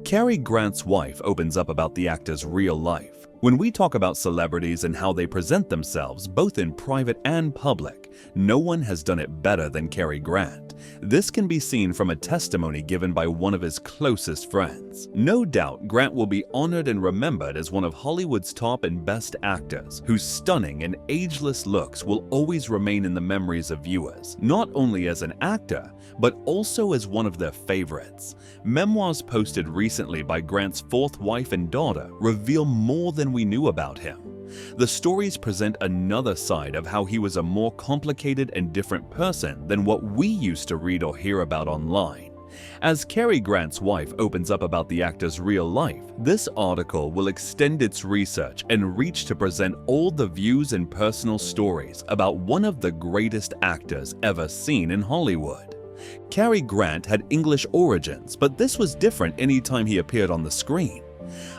Cary Grant's wife opens up about the actor's real life. When we talk about celebrities and how they present themselves, both in private and public, no one has done it better than Cary Grant. This can be seen from a testimony given by one of his closest friends. No doubt, Grant will be honored and remembered as one of Hollywood's top and best actors, whose stunning and ageless looks will always remain in the memories of viewers, not only as an actor, but also as one of their favorites. Memoirs posted recently by Grant's fourth wife and daughter reveal more than we knew about him. The stories present another side of how he was a more complicated and different person than what we used to read or hear about online. As Cary Grant's wife opens up about the actor's real life, this article will extend its research and reach to present all the views and personal stories about one of the greatest actors ever seen in Hollywood. Cary Grant had English origins, but this was different anytime he appeared on the screen.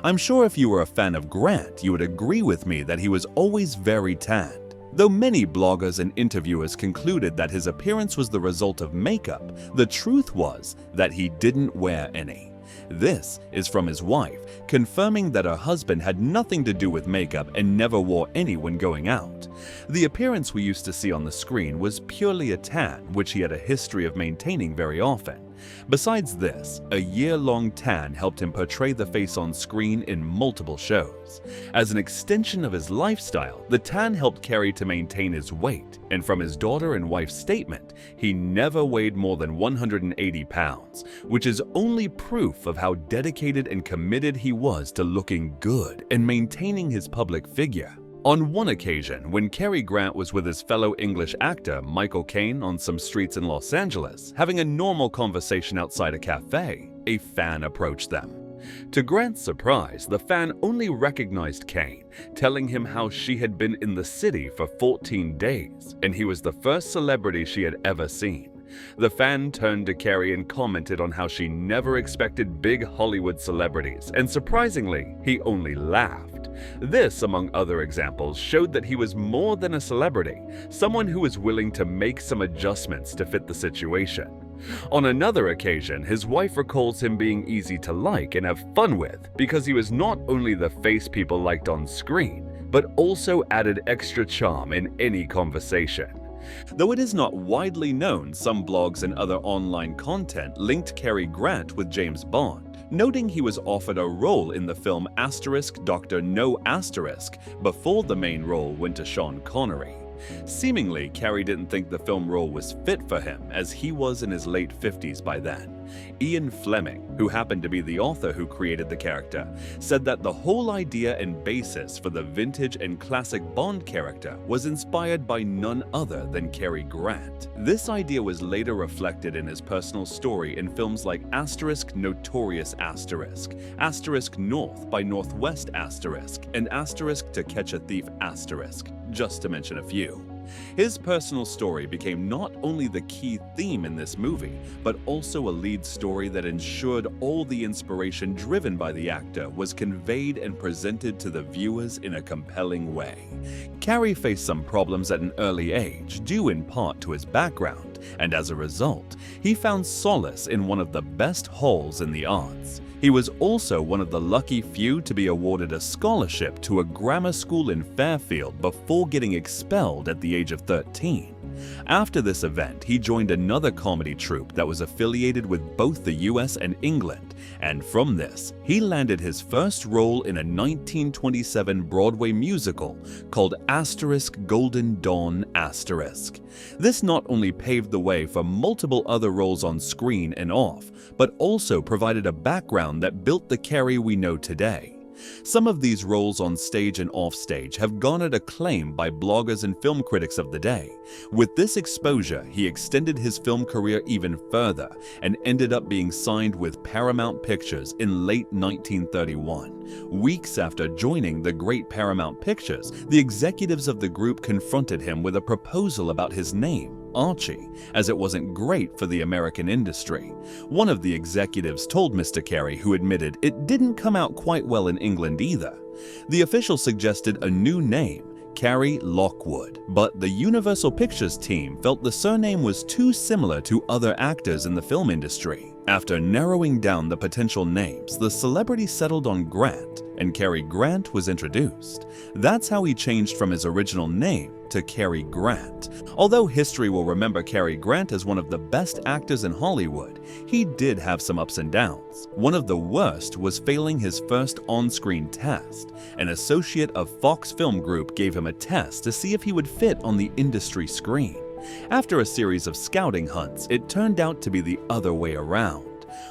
I'm sure if you were a fan of Grant, you would agree with me that he was always very tanned. Though many bloggers and interviewers concluded that his appearance was the result of makeup, the truth was that he didn't wear any. This is from his wife, confirming that her husband had nothing to do with makeup and never wore any when going out. The appearance we used to see on the screen was purely a tan, which he had a history of maintaining very often. Besides this, a year-long tan helped him portray the face on screen in multiple shows. As an extension of his lifestyle, the tan helped Cary to maintain his weight, and from his daughter and wife's statement, he never weighed more than 180 pounds, which is only proof of how dedicated and committed he was to looking good and maintaining his public figure. On one occasion, when Cary Grant was with his fellow English actor Michael Caine on some streets in Los Angeles, having a normal conversation outside a cafe, a fan approached them. To Grant's surprise, the fan only recognized Caine, telling him how she had been in the city for 14 days, and he was the first celebrity she had ever seen. The fan turned to Cary and commented on how she never expected big Hollywood celebrities, and surprisingly, he only laughed. This, among other examples, showed that he was more than a celebrity, someone who was willing to make some adjustments to fit the situation. On another occasion, his wife recalls him being easy to like and have fun with because he was not only the face people liked on screen, but also added extra charm in any conversation. Though it is not widely known, some blogs and other online content linked Cary Grant with James Bond, noting he was offered a role in the film Dr. No before the main role went to Sean Connery. Seemingly, Cary didn't think the film role was fit for him, as he was in his late 50s by then. Ian Fleming, who happened to be the author who created the character, said that the whole idea and basis for the vintage and classic Bond character was inspired by none other than Cary Grant. This idea was later reflected in his personal story in films like Notorious North by Northwest and To Catch a Thief just to mention a few. His personal story became not only the key theme in this movie, but also a lead story that ensured all the inspiration driven by the actor was conveyed and presented to the viewers in a compelling way. Cary faced some problems at an early age, due in part to his background, and as a result, he found solace in one of the best halls in the arts. He was also one of the lucky few to be awarded a scholarship to a grammar school in Fairfield before getting expelled at the age of 13. After this event, he joined another comedy troupe that was affiliated with both the US and England, and from this, he landed his first role in a 1927 Broadway musical called Golden Dawn*. This not only paved the way for multiple other roles on screen and off, but also provided a background that built the Cary we know today. Some of these roles on stage and offstage have garnered acclaim by bloggers and film critics of the day. With this exposure, he extended his film career even further and ended up being signed with Paramount Pictures in late 1931. Weeks after joining the great Paramount Pictures, the executives of the group confronted him with a proposal about his name, Archie, as it wasn't great for the American industry. One of the executives told Mr. Cary, who admitted it didn't come out quite well in England either. The official suggested a new name, Cary Lockwood, but the Universal Pictures team felt the surname was too similar to other actors in the film industry. After narrowing down the potential names, the celebrity settled on Grant, and Cary Grant was introduced. That's how he changed from his original name to Cary Grant. Although history will remember Cary Grant as one of the best actors in Hollywood, he did have some ups and downs. One of the worst was failing his first on-screen test. An associate of Fox Film Group gave him a test to see if he would fit on the industry screen. After a series of scouting hunts, it turned out to be the other way around.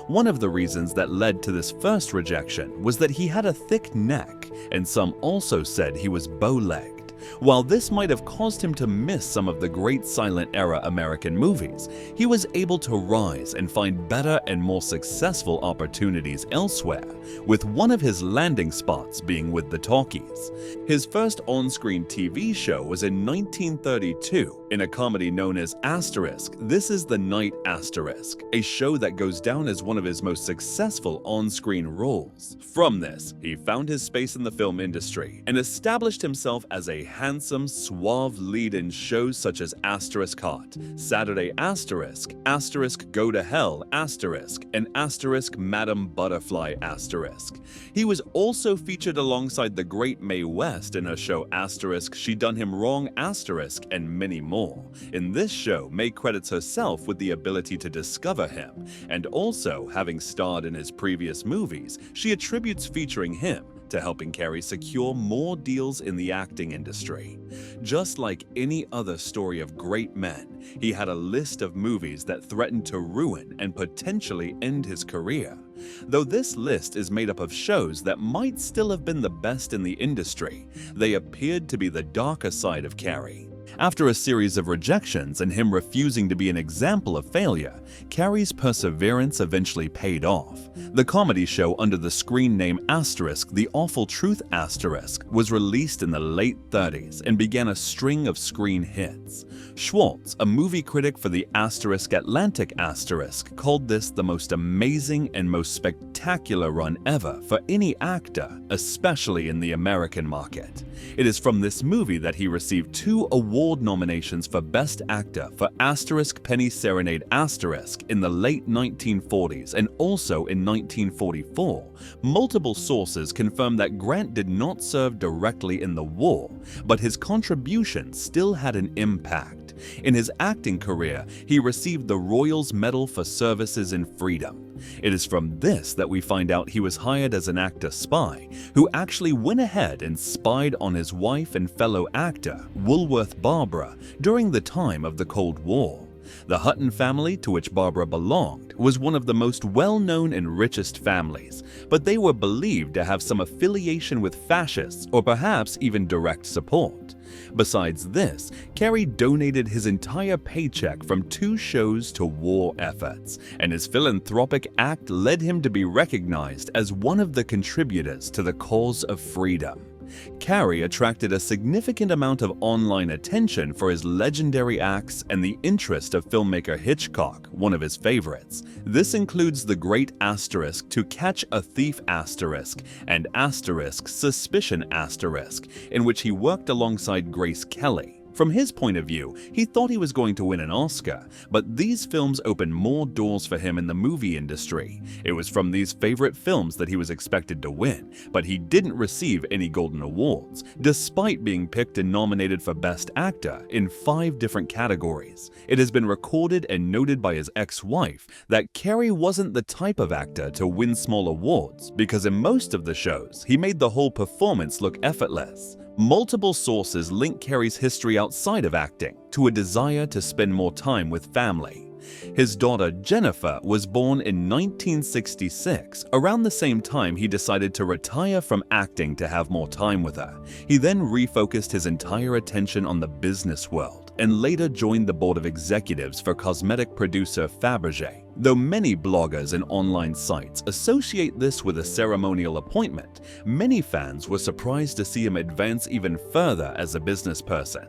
One of the reasons that led to this first rejection was that he had a thick neck, and some also said he was bow-legged. While this might have caused him to miss some of the great silent-era American movies, he was able to rise and find better and more successful opportunities elsewhere, with one of his landing spots being with the talkies. His first on-screen TV show was in 1932 in a comedy known as Asterisk, This Is the Night Asterisk, a show that goes down as one of his most successful on-screen roles. From this, he found his space in the film industry and established himself as a handsome, suave lead in shows such as Asterisk Hot, Saturday Asterisk, Asterisk Go to Hell Asterisk, and Asterisk Madam Butterfly Asterisk. He was also featured alongside the great Mae West in her show Asterisk She Done Him Wrong Asterisk, and many more. In this show, Mae credits herself with the ability to discover him, and also, having starred in his previous movies, she attributes featuring him to helping Cary secure more deals in the acting industry. Just like any other story of great men, he had a list of movies that threatened to ruin and potentially end his career. Though this list is made up of shows that might still have been the best in the industry, they appeared to be the darker side of Cary. After a series of rejections and him refusing to be an example of failure, Cary's perseverance eventually paid off. The comedy show under the screen name Asterisk, The Awful Truth Asterisk, was released in the late 30s and began a string of screen hits. Schwartz, a movie critic for the Asterisk Atlantic Asterisk, called this the most amazing and most spectacular run ever for any actor, especially in the American market. It is from this movie that he received 2 award nominations for Best Actor for Asterisk Penny Serenade Asterisk in the late 1940s and also in 1944. Multiple sources confirm that Grant did not serve directly in the war, but his contribution still had an impact. In his acting career, he received the Royals Medal for Services in Freedom. It is from this that we find out he was hired as an actor spy, who actually went ahead and spied on his wife and fellow actor, Woolworth Barbara, during the time of the Cold War. The Hutton family, to which Barbara belonged, was one of the most well-known and richest families, but they were believed to have some affiliation with fascists or perhaps even direct support. Besides this, Cary donated his entire paycheck from 2 shows to war efforts, and his philanthropic act led him to be recognized as one of the contributors to the cause of freedom. Cary attracted a significant amount of online attention for his legendary acts and the interest of filmmaker Hitchcock, one of his favorites. This includes The Great Asterisk, To Catch a Thief Asterisk, and Asterisk Suspicion Asterisk, in which he worked alongside Grace Kelly. From his point of view, he thought he was going to win an Oscar, but these films opened more doors for him in the movie industry. It was from these favorite films that he was expected to win, but he didn't receive any Golden Awards, despite being picked and nominated for Best Actor in 5 different categories. It has been recorded and noted by his ex-wife that Cary wasn't the type of actor to win small awards because in most of the shows, he made the whole performance look effortless. Multiple sources link Cary's history outside of acting to a desire to spend more time with family. His daughter Jennifer was born in 1966, around the same time he decided to retire from acting to have more time with her. He then refocused his entire attention on the business world and later joined the board of executives for cosmetic producer Fabergé. Though many bloggers and online sites associate this with a ceremonial appointment, many fans were surprised to see him advance even further as a business person.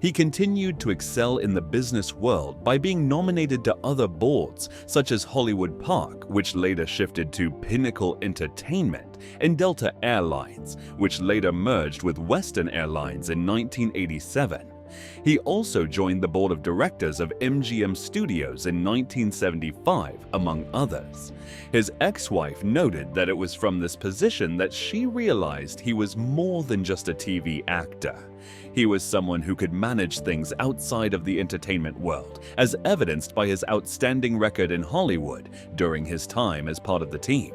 He continued to excel in the business world by being nominated to other boards, such as Hollywood Park, which later shifted to Pinnacle Entertainment, and Delta Airlines, which later merged with Western Airlines in 1987. He also joined the board of directors of MGM Studios in 1975, among others. His ex-wife noted that it was from this position that she realized he was more than just a TV actor. He was someone who could manage things outside of the entertainment world, as evidenced by his outstanding record in Hollywood during his time as part of the team.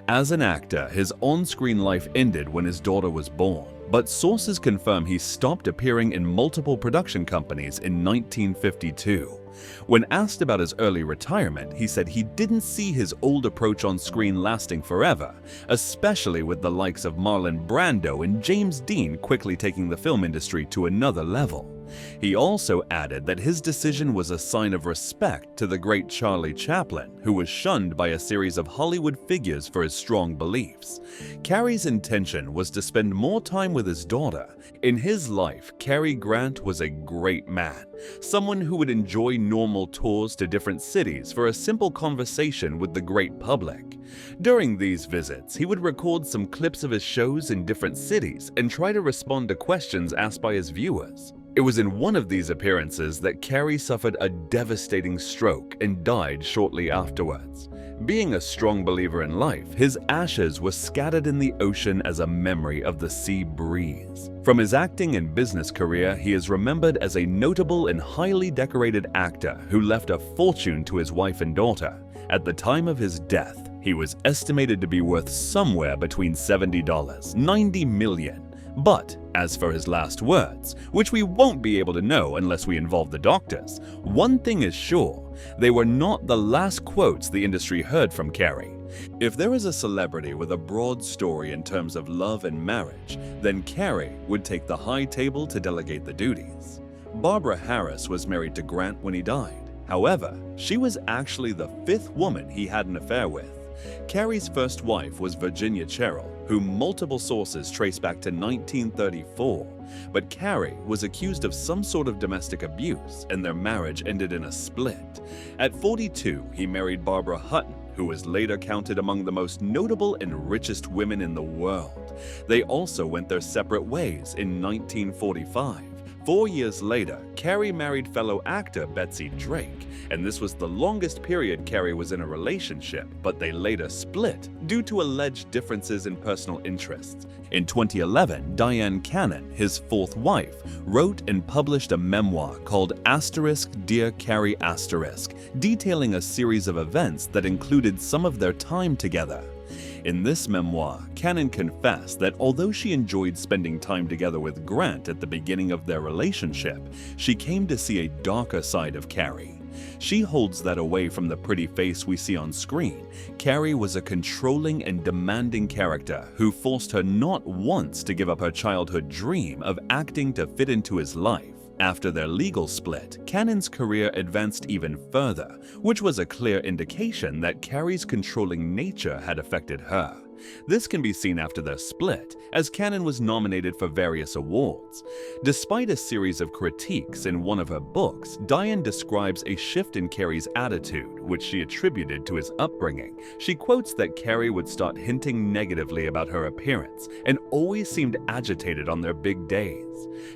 As an actor, his on-screen life ended when his daughter was born, but sources confirm he stopped appearing in multiple production companies in 1952. When asked about his early retirement, he said he didn't see his old approach on screen lasting forever, especially with the likes of Marlon Brando and James Dean quickly taking the film industry to another level. He also added that his decision was a sign of respect to the great Charlie Chaplin, who was shunned by a series of Hollywood figures for his strong beliefs. Cary's intention was to spend more time with his daughter. In his life, Cary Grant was a great man, someone who would enjoy normal tours to different cities for a simple conversation with the great public. During these visits, he would record some clips of his shows in different cities and try to respond to questions asked by his viewers. It was in one of these appearances that Cary suffered a devastating stroke and died shortly afterwards. Being a strong believer in life, his ashes were scattered in the ocean as a memory of the sea breeze. From his acting and business career, he is remembered as a notable and highly decorated actor who left a fortune to his wife and daughter. At the time of his death, he was estimated to be worth somewhere between $70 to $90 million. But as for his last words, which we won't be able to know unless we involve the doctors, one thing is sure, they were not the last quotes the industry heard from Cary. If there is a celebrity with a broad story in terms of love and marriage, then Cary would take the high table to delegate the duties. Barbara Harris was married to Grant when he died. However, she was actually the fifth woman he had an affair with. Cary's first wife was Virginia Cherrill, whom multiple sources trace back to 1934, but Cary was accused of some sort of domestic abuse and their marriage ended in a split. At 42, he married Barbara Hutton, who was later counted among the most notable and richest women in the world. They also went their separate ways in 1945. 4 years later, Cary married fellow actor Betsy Drake, and this was the longest period Cary was in a relationship, but they later split due to alleged differences in personal interests. In 2011, Diane Cannon, his fourth wife, wrote and published a memoir called Dear Cary *, detailing a series of events that included some of their time together. In this memoir, Cannon confessed that although she enjoyed spending time together with Grant at the beginning of their relationship, she came to see a darker side of Cary. She holds that away from the pretty face we see on screen. Cary was a controlling and demanding character who forced her not once to give up her childhood dream of acting to fit into his life. After their legal split, Cannon's career advanced even further, which was a clear indication that Cary's controlling nature had affected her. This can be seen after their split, as Cannon was nominated for various awards. Despite a series of critiques in one of her books, Diane describes a shift in Cary's attitude, which she attributed to his upbringing. She quotes that Cary would start hinting negatively about her appearance and always seemed agitated on their big days.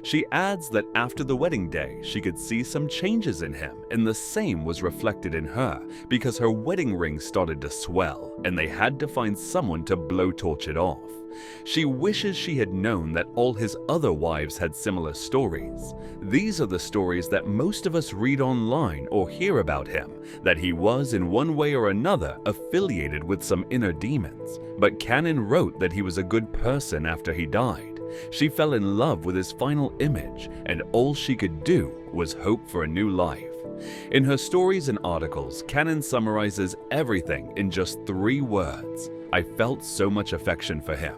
She adds that after the wedding day, she could see some changes in him, and the same was reflected in her because her wedding ring started to swell, and they had to find someone to blowtorch it off. She wishes she had known that all his other wives had similar stories. These are the stories that most of us read online or hear about him, that he was in one way or another affiliated with some inner demons. But Cannon wrote that he was a good person after he died. She fell in love with his final image, and all she could do was hope for a new life. In her stories and articles, Cannon summarizes everything in just 3 words: I felt so much affection for him.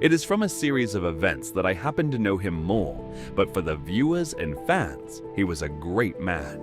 It is from a series of events that I happened to know him more, but for the viewers and fans, he was a great man.